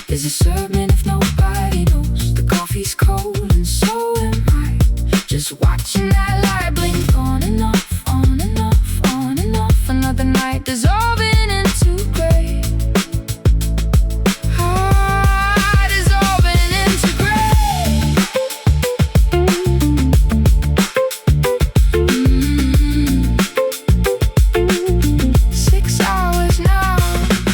Is it serving if nobody knows? The coffee's cold and so am I, just watching that light blink on and off, on and off, on and off. Another night dissolving into gray. Dissolving into gray. 6 hours now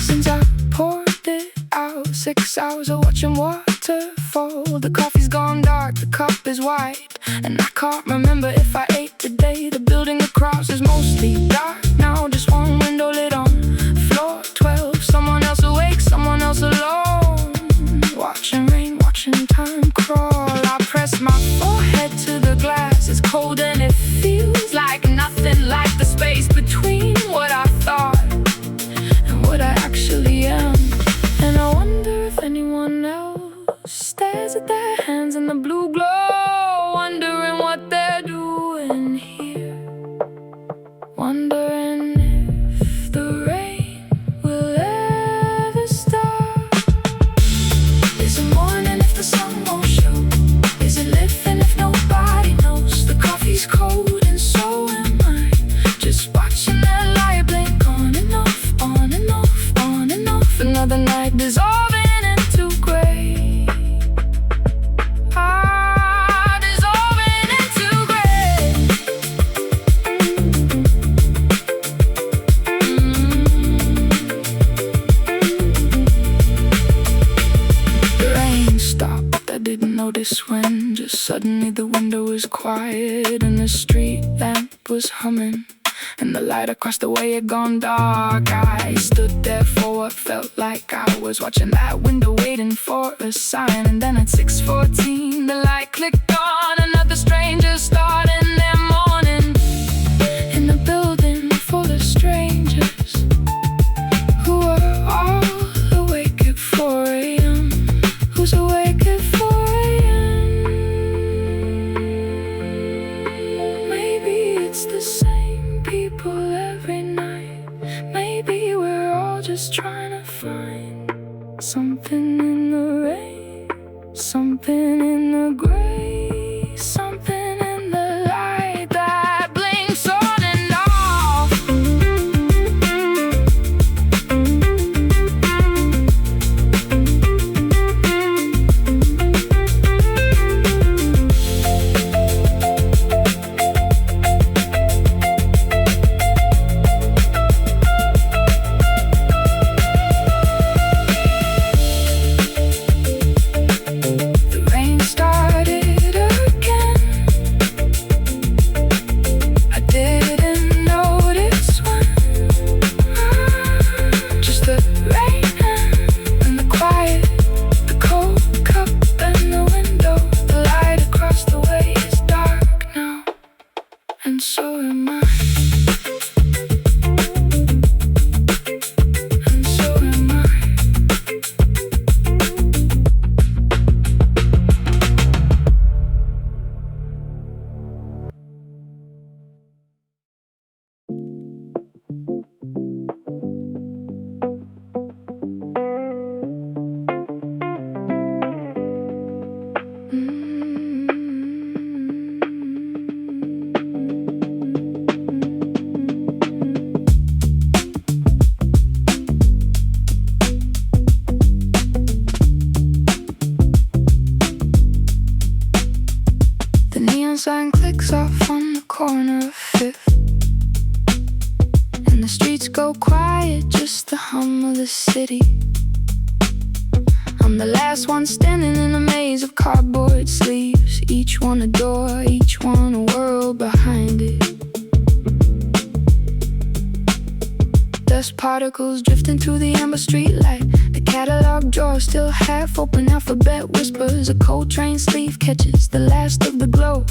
since I poured it out. 6 hours of watching water waterfall. The coffee's gone dark, the cup is white, and I can't remember if I ate today. The building across is mostly dark now, just one window lit on floor 12. Someone else awake, someone else alone, watching rain, watching time crawl. I press my forehead to the glass, it's cold and it feels like nothing like the space between what I thought and what I actually am. And I wonder if anyone else stares at their hands in the blue glow, wondering what they're doing here, wondering if the rain will ever stop. Is it morning if the sun won't show? Is it living if nobody knows? The coffee's cold and so am I, just watching that light blink on and off, on and off, on and off. Another night dissolving into gray, dissolving into gray. The rain stopped, I didn't notice when. Just suddenly the window was quiet and the street lamp was humming, and the light across the way had gone dark. I stood there for what felt like hours, watching that window waiting for a sign. And then at 6:14 the light clicked on, another stranger starting their morning in the building full of strangers who are all awake at 4 a.m. Who's awake at 4 a.m.? Maybe it's the same people every night. Maybe we're all just trying to find something in the rain, something in the gray, something in the light that blinks on and off. The rain started again. I didn't notice when. Just the rain and the quiet, the cold cup and the window. The light across the way is dark now, and so am I. And so am I. The neon sign clicks off on the corner of Fifth, and the streets go quiet, just the hum of the city. I'm the last one standing in a maze of cardboard sleeves, each one a door, each one a world behind it. Dust particles drifting through the amber streetlight. The catalog drawer still half open, alphabet whispers. A cold train sleeve catches the last of the glow,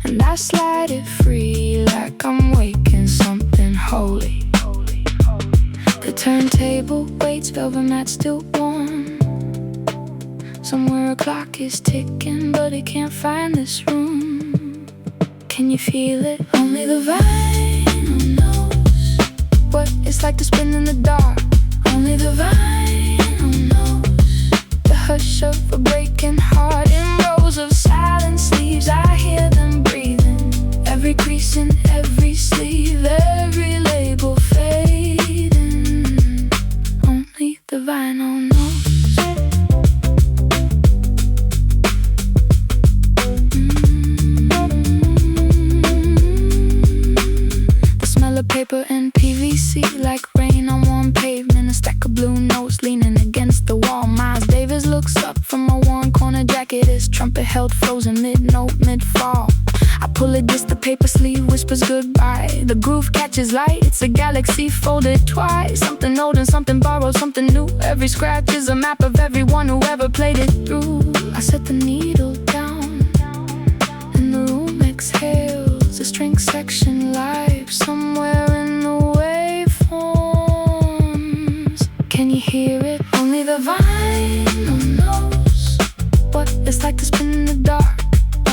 and I slide it free like I'm waking something holy. The turntable waits, velvet mat still warm. Somewhere a clock is ticking, but it can't find this room. Can you feel it? Only the vinyl knows what it's like to spin in the dark. Only the vinyl knows the hush of a breaking heart. In rows of silent sleeves, I hear them breathing. Every crease in every sleeve, every label fading. Only the vinyl knows. The smell of paper and PVC, like rain on warm pavement. A stack of blue notes leaning against the wall. Miles Davis looks looks up from a worn corner jacket. His trumpet held frozen mid-note, mid-fall. I pull it, just the paper sleeve whispers goodbye. The groove catches light, it's a galaxy folded twice. Something old and something borrowed, something new. Every scratch is a map of everyone who ever played it through. I set the needle down, and the room exhales. A string section live somewhere in the waveforms. Can you hear it? Only the vinyl knows what it's like to spin in the dark.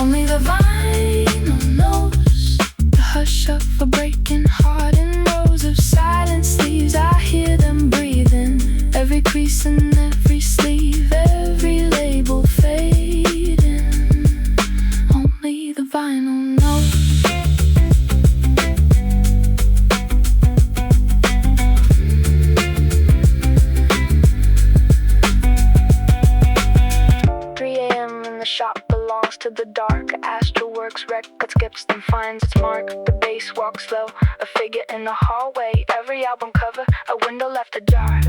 Only the vinyl knows the hush of a breaking heart. In rows of silent sleeves, I hear them breathing. Every crease in every sleeve, every label fading. Only the vinyl knows. 3 a.m. in the shop belongs to the dark. Astro works record skips then finds its mark. The bass walks slow, a figure in the hallway. Every album cover, a window left ajar.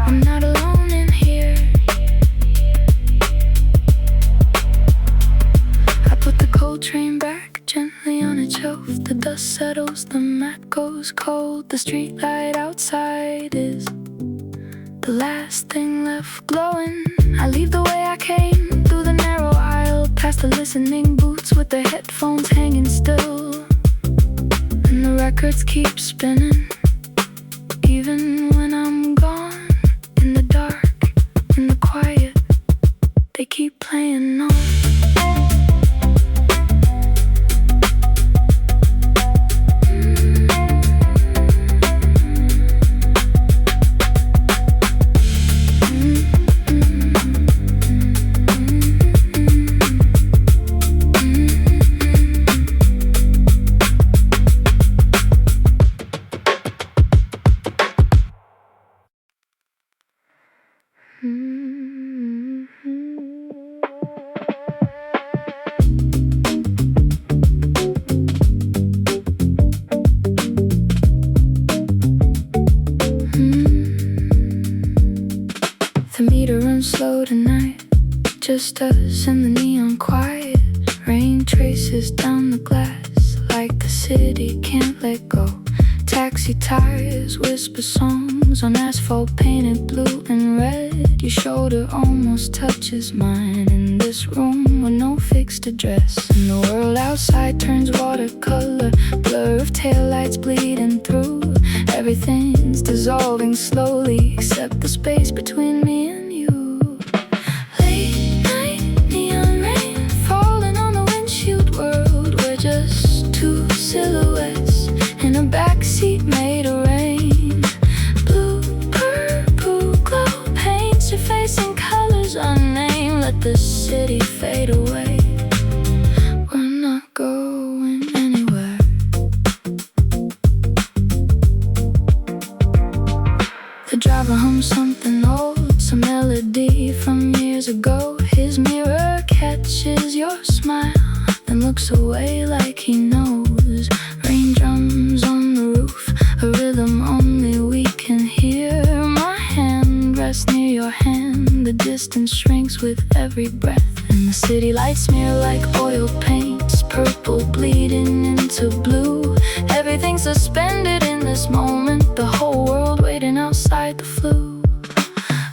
I'm not alone in here. I put the Coltrane back gently on its shelf. The dust settles, the mat goes cold. The street light outside is the last thing left glowing. I leave the way I came, through the narrow aisle, past the listening booths with their headphones hanging still. And the records keep spinning, even when I'm gone. In the dark, in the quiet, they keep playing on. The meter runs slow tonight, just us and the neon quiet. Rain traces down the glass like the city can't let go. Taxi tires whisper songs on asphalt painted blue and red. Your shoulder almost touches mine in this room with no fixed address. And the world outside turns watercolor, blur of taillights bleeding through. Everything's dissolving slowly except the space between me and you. Late night neon rain falling on the windshield world. We're just two silhouettes in a backseat made of rain. Blue, purple glow paints your face in colors unnamed. Let the city fade away. We're not going anywhere. The driver hums something old, some melody from years ago. His mirror catches your smile, then looks away like he knows. Rain drums on the roof, a rhythm only we can hear. My hand rests near your hand, the distance shrinks with every breath. And the city lights smear like oil paints, purple bleeding into blue. Everything's suspended in this moment, the whole world waiting outside the flu.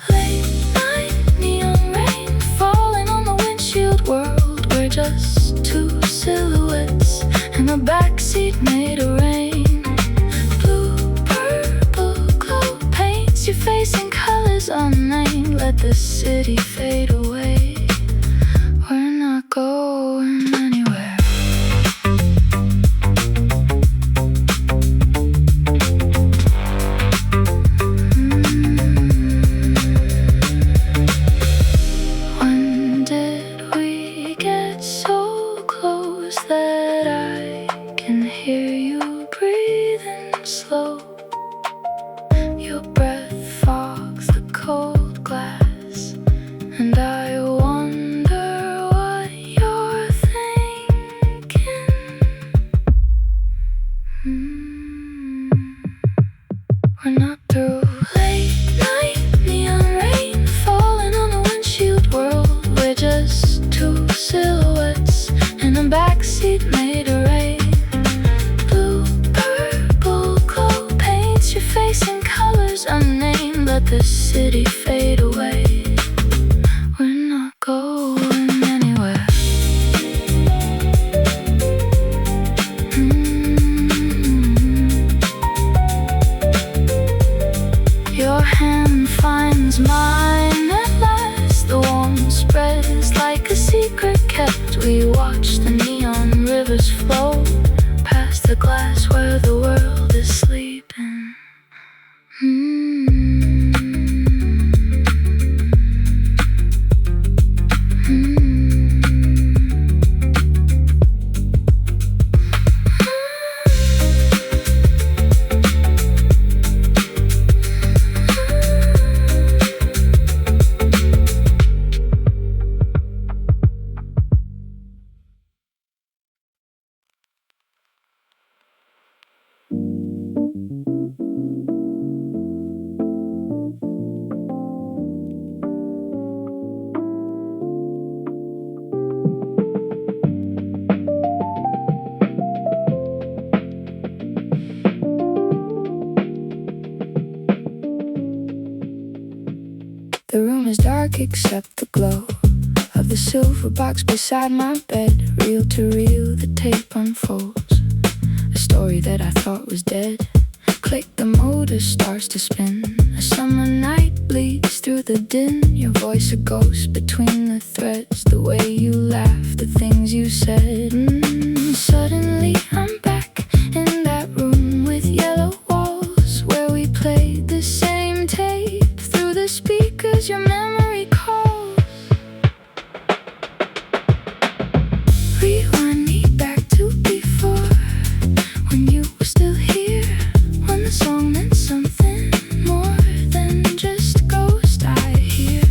Late night neon rain falling on the windshield world. We're just two silhouettes in a backseat made of rain. Blue, purple glow paints your face in colors unnamed. Let the city fade away. We're not going anywhere. When did we get so close that I can hear you breathing slow? Your breath fogs the cold glass, and I want the city fade away. We're not going anywhere. Your hand finds mine at last. The warmth spreads like a secret kept. We watch the neon rivers flow past the glass where the world is sleeping. The room is dark except the glow of the silver box beside my bed. Reel to reel, the tape unfolds. A story that I thought was dead. Click, the motor starts to spin. A summer night bleeds through the din. Your voice a ghost between the threads. The way you laugh, the things you said. Suddenly I'm back in that room with yellow walls, where we played the same tape through the speakers. Your memory calls. Rewind me back to before, when you were still here, when the song meant something more than just a ghost I hear.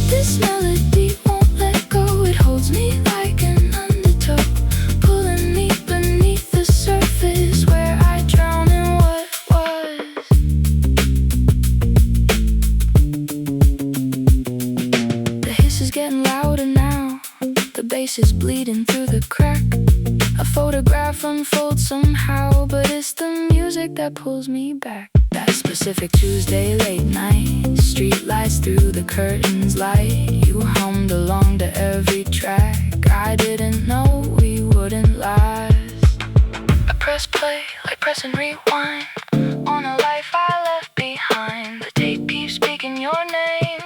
This melody won't let go. It holds me like an undertow, pulling me beneath the surface where I drown in what was. The hiss is getting louder now. The bass is bleeding through the crack. A photograph unfolds somehow, but it's the music that pulls me back. That specific Tuesday late night, street lights through the curtains light. You hummed along to every track. I didn't know we wouldn't last. I press play like pressing rewind on a life I left behind. The tape keeps speaking your name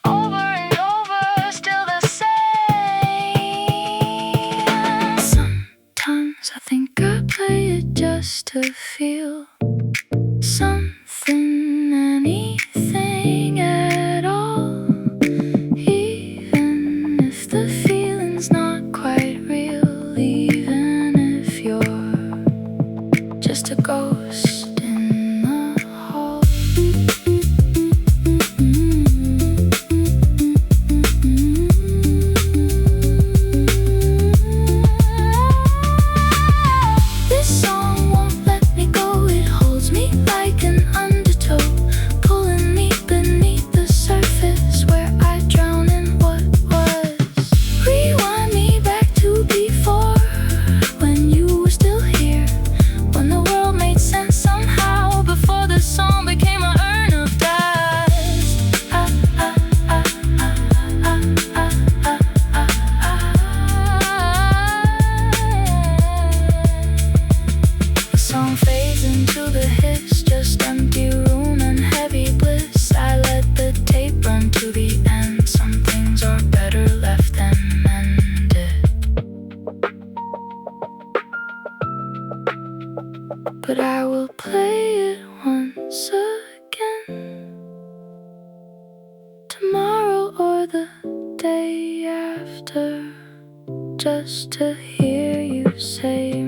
over and over, still the same. Sometimes I think I play it just to feel something, anything at all, even if the feeling's not quite real, even if you're just a ghost in the hall. This song won't let me go. It holds me like an undertow, pulling me beneath the surface where I drown in what was. Rewind me back to before, when you were still here, when the world made sense somehow, before the song became an urn of dust. The song fades into the hiss, just empty room and heavy bliss. I let the tape run to the end. Some things are better left than mended. But I will play it once again, tomorrow or the day after, just to hear you say